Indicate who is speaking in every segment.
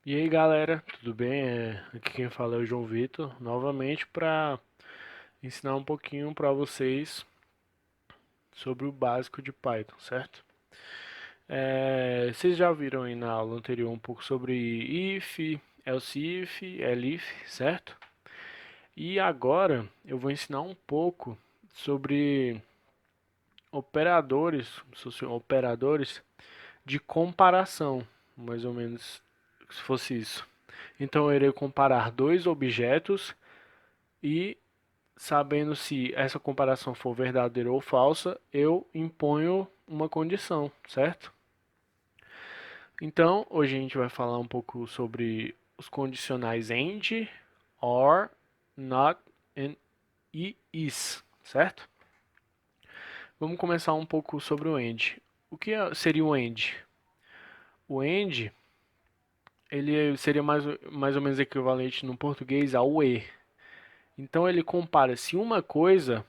Speaker 1: E aí galera, tudo bem? Aqui quem fala é o João Vitor, novamente para ensinar um pouquinho para vocês sobre o básico de Python, certo? Vocês já viram aí na aula anterior um pouco sobre if, else if, elif, certo? E agora eu vou ensinar um pouco sobre operadores, operadores de comparação, mais ou menos se fosse isso. Então eu irei comparar dois objetos e sabendo se essa comparação for verdadeira ou falsa, eu imponho uma condição, certo? Então, hoje a gente vai falar um pouco sobre os condicionais AND, OR, NOT e IS, certo? Vamos começar um pouco sobre o AND. O que seria o AND? O AND, ele seria mais ou menos equivalente no português ao E. Então ele compara se uma coisa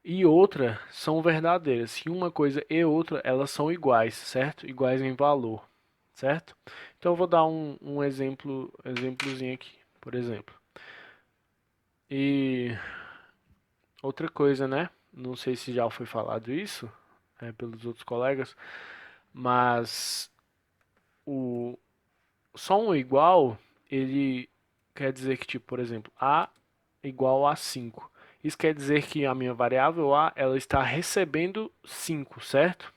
Speaker 1: e outra são verdadeiras. Se uma coisa e outra, elas são iguais, certo? Iguais em valor, certo? Então eu vou dar um exemplozinho aqui, por exemplo. E outra coisa, né? Não sei se já foi falado isso, pelos outros colegas, mas o só um igual, ele quer dizer que, tipo, por exemplo, A igual a 5. Isso quer dizer que a minha variável A, ela está recebendo 5, certo?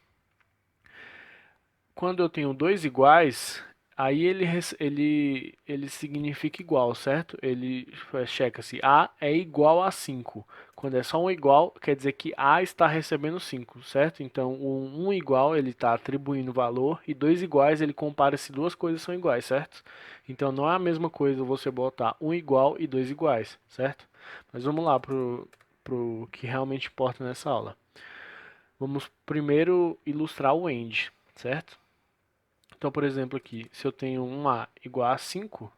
Speaker 1: Quando eu tenho dois iguais, aí ele significa igual, certo? Ele checa se A é igual a 5. Quando é só um igual, quer dizer que A está recebendo 5, certo? Então, um igual ele está atribuindo valor e dois iguais ele compara se duas coisas são iguais, certo? Então, não é a mesma coisa você botar um igual e dois iguais, certo? Mas vamos lá pro que realmente importa nessa aula. Vamos primeiro ilustrar o AND, certo? Então, por exemplo, aqui, se eu tenho um A igual a 5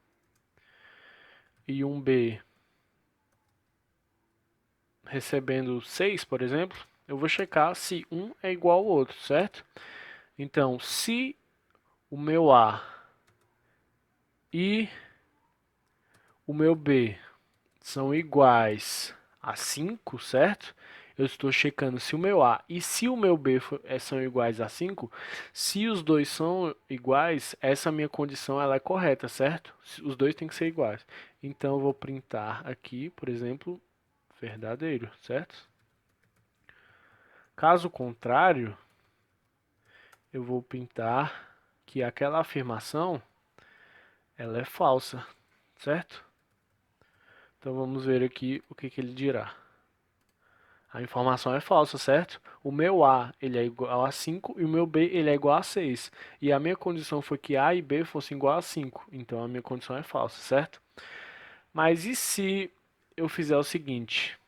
Speaker 1: e um B recebendo 6, por exemplo, eu vou checar se um é igual ao outro, certo? Então, se o meu A e o meu B são iguais a 5, certo? Eu estou checando se o meu A e se o meu B são iguais a 5. Se os dois são iguais, essa minha condição ela é correta, certo? Os dois têm que ser iguais. Então eu vou printar aqui, por exemplo, verdadeiro, certo? Caso contrário, eu vou pintar que aquela afirmação ela é falsa, certo? Então vamos ver aqui o que ele dirá. A informação é falsa, certo? O meu A ele é igual a 5 e o meu B ele é igual a 6. E a minha condição foi que A e B fossem igual a 5. Então a minha condição é falsa, certo? Mas e se eu fizer o seguinte?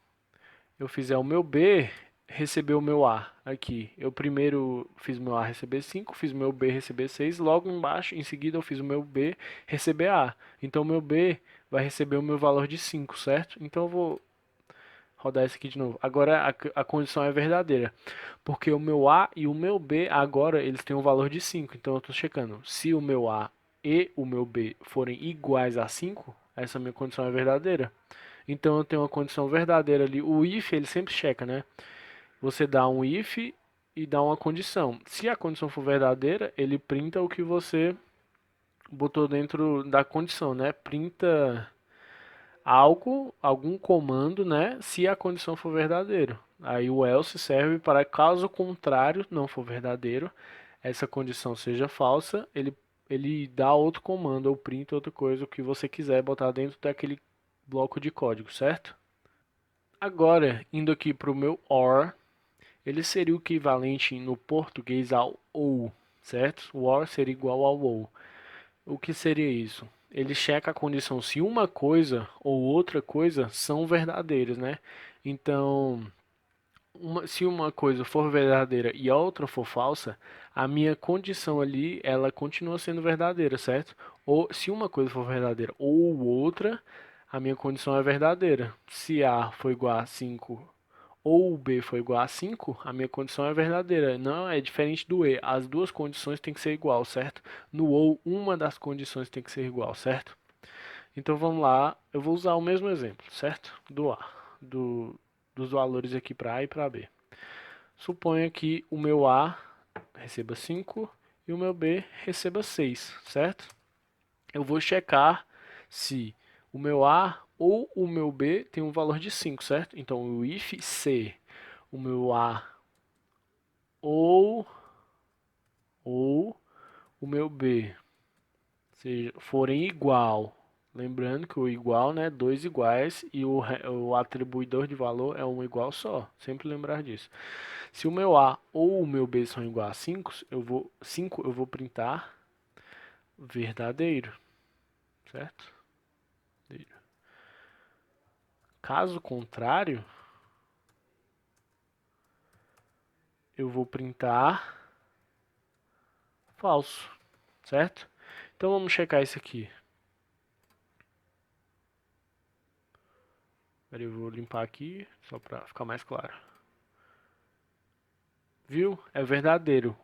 Speaker 1: Eu fizer o meu B receber o meu A aqui. Eu primeiro fiz o meu A receber 5, fiz o meu B receber 6, logo embaixo, em seguida eu fiz o meu B receber A. Então o meu B vai receber o meu valor de 5, certo? Então eu vou rodar isso aqui de novo. Agora a condição é verdadeira, porque o meu A e o meu B agora eles têm um valor de 5. Então eu estou checando. Se o meu A e o meu B forem iguais a 5, essa minha condição é verdadeira. Então eu tenho uma condição verdadeira ali. O if ele sempre checa, né? Você dá um if e dá uma condição. Se a condição for verdadeira, ele printa o que você botou dentro da condição, né? Printa algo, algum comando, né? Se a condição for verdadeira. Aí o else serve para caso contrário não for verdadeiro, essa condição seja falsa, ele dá outro comando ou printa outra coisa o que você quiser botar dentro daquele bloco de código, certo? Agora, indo aqui para o meu OR, ele seria o equivalente no português ao OU, certo? O OR seria igual ao OU. O que seria isso? Ele checa a condição se uma coisa ou outra coisa são verdadeiras, né? Então, se uma coisa for verdadeira e a outra for falsa, a minha condição ali, ela continua sendo verdadeira, certo? Ou se uma coisa for verdadeira ou outra, a minha condição é verdadeira. Se A for igual a 5 ou o B for igual a 5, a minha condição é verdadeira. Não é diferente do E. As duas condições têm que ser igual, certo? No ou, uma das condições tem que ser igual, certo? Então vamos lá, eu vou usar o mesmo exemplo, certo? Do A, dos valores aqui para A e para B. Suponha que o meu A receba 5 e o meu B receba 6, certo? Eu vou checar se o meu A ou o meu B tem um valor de 5, certo? Então o if se o meu A ou o meu B forem igual, lembrando que o igual, né, dois iguais e o atribuidor de valor é um igual só, sempre lembrar disso. Se o meu A ou o meu B são igual a 5, eu vou printar verdadeiro, certo? Caso contrário, eu vou printar falso, certo? Então vamos checar isso aqui. Eu vou limpar aqui, só para ficar mais claro. Viu? É verdadeiro.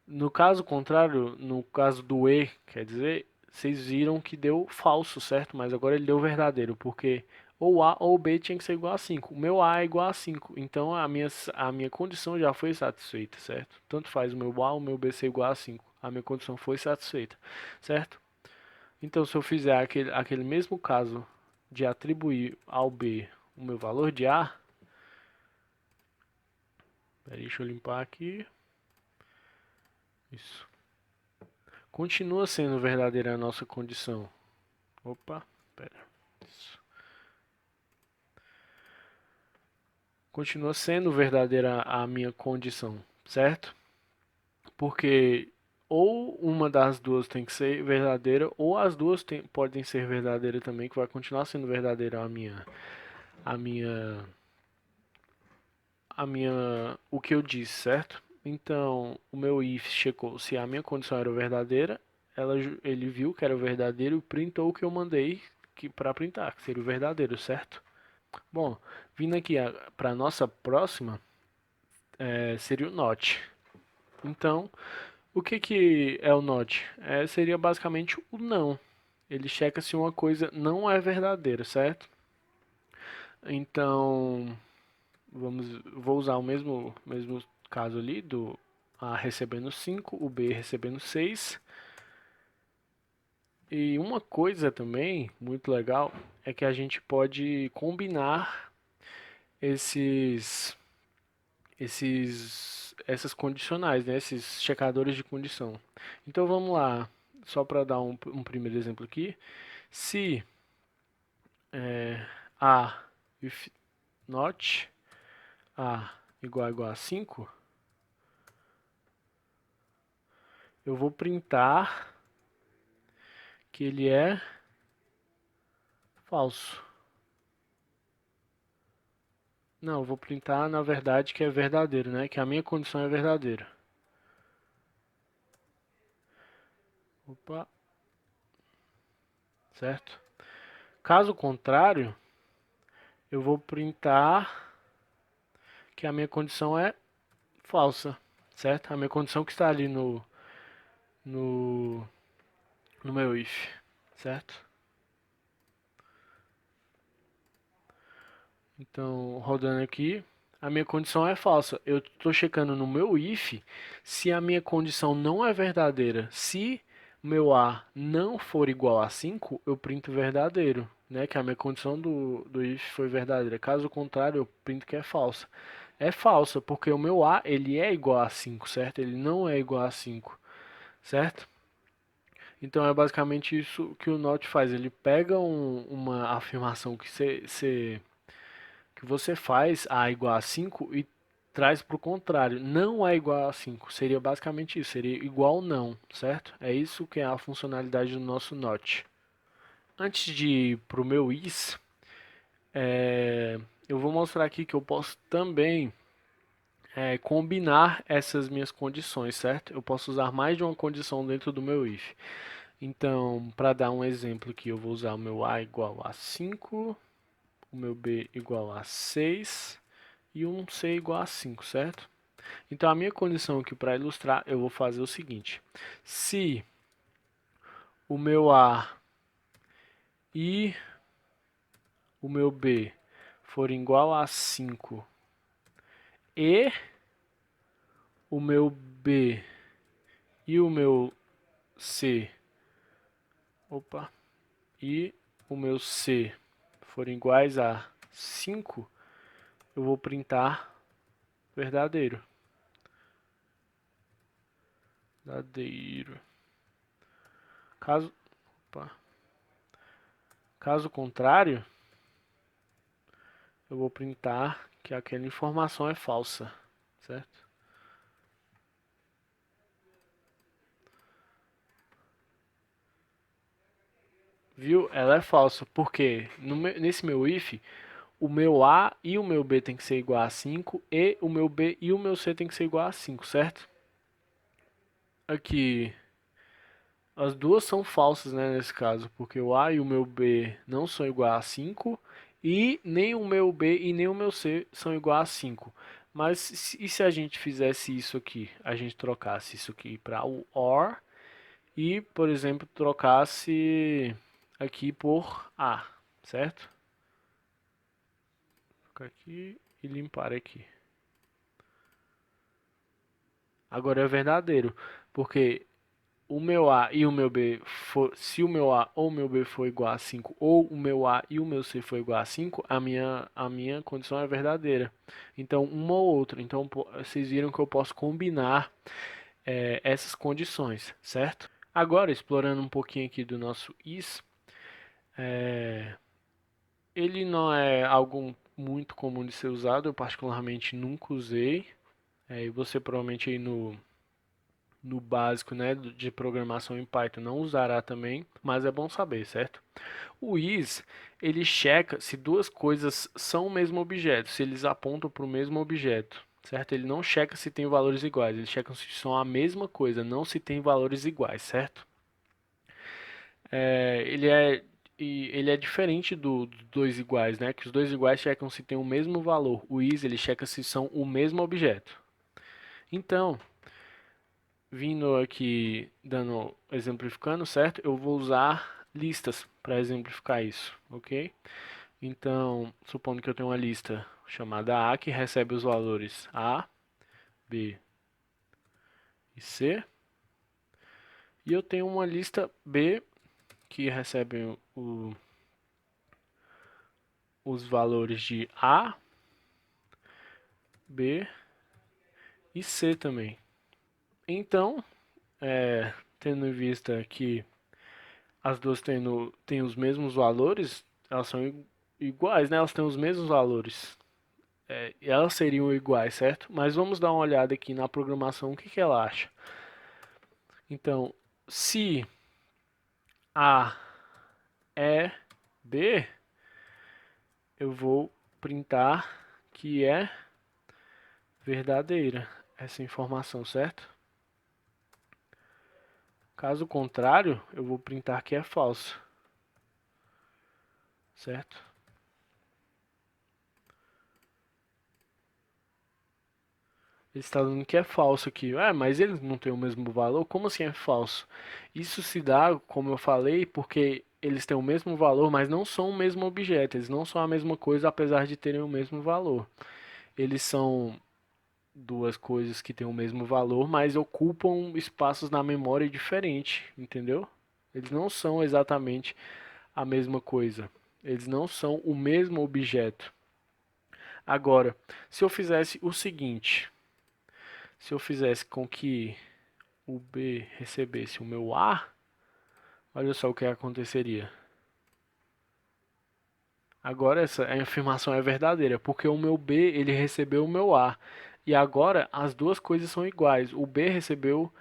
Speaker 1: No caso contrário, no caso do E, quer dizer, vocês viram que deu falso, certo? Mas agora ele deu verdadeiro, porque ou A ou B tinha que ser igual a 5. O meu A é igual a 5, então a minha condição já foi satisfeita, certo? Tanto faz o meu A ou o meu B ser igual a 5. A minha condição foi satisfeita, certo? Então, se eu fizer aquele mesmo caso de atribuir ao B o meu valor de A, deixa eu limpar aqui. Isso. Continua sendo verdadeira a nossa condição. Opa, pera. Isso. Continua sendo verdadeira a minha condição, certo? Porque ou uma das duas tem que ser verdadeira, ou as duas podem ser verdadeiras também, que vai continuar sendo verdadeira a minha, o que eu disse, certo? Então, o meu if checou se a minha condição era verdadeira, ele viu que era verdadeiro e printou o que eu mandei para printar, que seria o verdadeiro, certo? Bom, vindo aqui para a nossa próxima, seria o not. Então, o que é o not? Seria basicamente o não. Ele checa se uma coisa não é verdadeira, certo? Então, vou usar o mesmo caso ali do A recebendo 5, o B recebendo 6. E uma coisa também muito legal é que a gente pode combinar esses essas condicionais, né? Esses checadores de condição. Então vamos lá, só para dar um primeiro exemplo aqui. Se A if not A igual a 5, eu vou printar que ele é falso. Não, eu vou printar na verdade que é verdadeiro, né? Que a minha condição é verdadeira. Opa, certo? Caso contrário, eu vou printar que a minha condição é falsa, certo? A minha condição que está ali no, no meu if, certo? Então, rodando aqui, a minha condição é falsa. Eu estou checando no meu if se a minha condição não é verdadeira. Se meu A não for igual a 5, eu printo verdadeiro, né? Que a minha condição do if foi verdadeira. Caso contrário, eu printo que é falsa. É falsa, porque o meu A ele é igual a 5, certo? Ele não é igual a 5, certo? Então é basicamente isso que o Not faz. Ele pega uma afirmação que você faz, A igual a 5, e traz para o contrário. Não é igual a 5. Seria basicamente isso. Seria igual não, certo? É isso que é a funcionalidade do nosso Not. Antes de ir para o meu is, eu vou mostrar aqui que eu posso também combinar essas minhas condições, certo? Eu posso usar mais de uma condição dentro do meu if. Então, para dar um exemplo aqui, eu vou usar o meu A igual a 5, o meu B igual a 6 e um C igual a 5, certo? Então, a minha condição aqui para ilustrar, eu vou fazer o seguinte. Se o meu A e o meu B forem igual a 5 e o meu B e o meu C, e o meu C forem iguais a 5, eu vou printar verdadeiro. Verdadeiro. Caso, opa, caso contrário, eu vou printar que aquela informação é falsa, certo? Viu? Ela é falsa, porque nesse meu if, o meu A e o meu B tem que ser igual a 5 e o meu B e o meu C tem que ser igual a 5, certo? Aqui, as duas são falsas, né, nesse caso, porque o A e o meu B não são igual a 5 e nem o meu B e nem o meu C são igual a 5. Mas e se a gente fizesse isso aqui? A gente trocasse isso aqui para o OR e, por exemplo, trocasse aqui por A, certo? Vou colocar aqui e limpar aqui. Agora é verdadeiro, porque o meu A e o meu B se o meu A ou o meu B for igual a 5 ou o meu A e o meu C for igual a 5, a minha condição é verdadeira. Então, uma ou outra. Então, vocês viram que eu posso combinar essas condições, certo? Agora, explorando um pouquinho aqui do nosso is, ele não é algo muito comum de ser usado, eu particularmente nunca usei. E você provavelmente aí no básico, né, de programação em Python não usará também, mas é bom saber, certo? O is, ele checa se duas coisas são o mesmo objeto, se eles apontam para o mesmo objeto, certo? Ele não checa se tem valores iguais, ele checa se são a mesma coisa, não se tem valores iguais, certo? Ele é ele é diferente dos dois iguais, né? Que os dois iguais checam se tem o mesmo valor. O is, ele checa se são o mesmo objeto. Então, vindo aqui, exemplificando, certo? Eu vou usar listas para exemplificar isso, ok? Então, supondo que eu tenho uma lista chamada A que recebe os valores A, B e C, e eu tenho uma lista B que recebe os valores de A, B e C também. Então, tendo em vista que as duas têm os mesmos valores, elas são iguais, né? Elas têm os mesmos valores. Elas seriam iguais, certo? Mas vamos dar uma olhada aqui na programação, o que que ela acha. Então, se A é B, eu vou printar que é verdadeira essa informação, certo? Caso contrário, eu vou printar que é falso, certo? Ele está dando que é falso aqui. Mas eles não têm o mesmo valor? Como assim é falso? Isso se dá, como eu falei, porque eles têm o mesmo valor, mas não são o mesmo objeto. Eles não são a mesma coisa, apesar de terem o mesmo valor. Eles são duas coisas que têm o mesmo valor, mas ocupam espaços na memória diferentes, entendeu? Eles não são exatamente a mesma coisa. Eles não são o mesmo objeto. Agora, se eu fizesse o seguinte, se eu fizesse com que o B recebesse o meu A, olha só o que aconteceria. Agora essa afirmação é verdadeira, porque o meu B ele recebeu o meu A. E agora as duas coisas são iguais. O B recebeu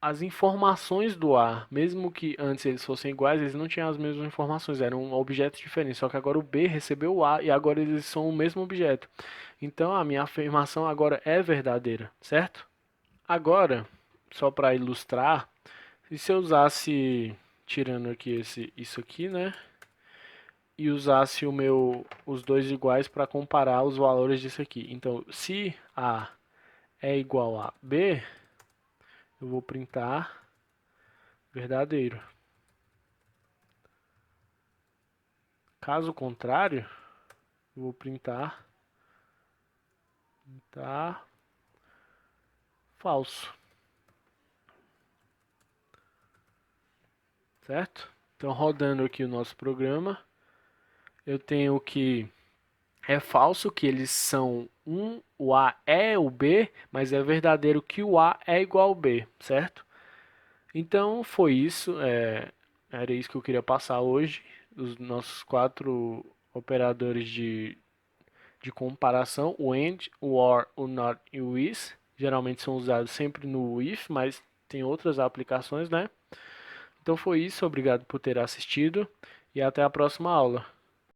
Speaker 1: as informações do A, mesmo que antes eles fossem iguais, eles não tinham as mesmas informações, eram objetos diferentes. Só que agora o B recebeu o A e agora eles são o mesmo objeto. Então a minha afirmação agora é verdadeira, certo? Agora, só para ilustrar, e se eu usasse, tirando aqui isso aqui, né? e usasse os dois iguais para comparar os valores disso aqui. Então, se A é igual a B, eu vou printar verdadeiro. Caso contrário, eu vou printar falso. Certo? Então, rodando aqui o nosso programa, eu tenho que é falso que eles são o A é o B, mas é verdadeiro que o A é igual ao B, certo? Então foi isso, era isso que eu queria passar hoje, os nossos 4 operadores de comparação, o AND, o OR, o NOT e o IS, geralmente são usados sempre no IF, mas tem outras aplicações, né? Então foi isso, obrigado por ter assistido e até a próxima aula.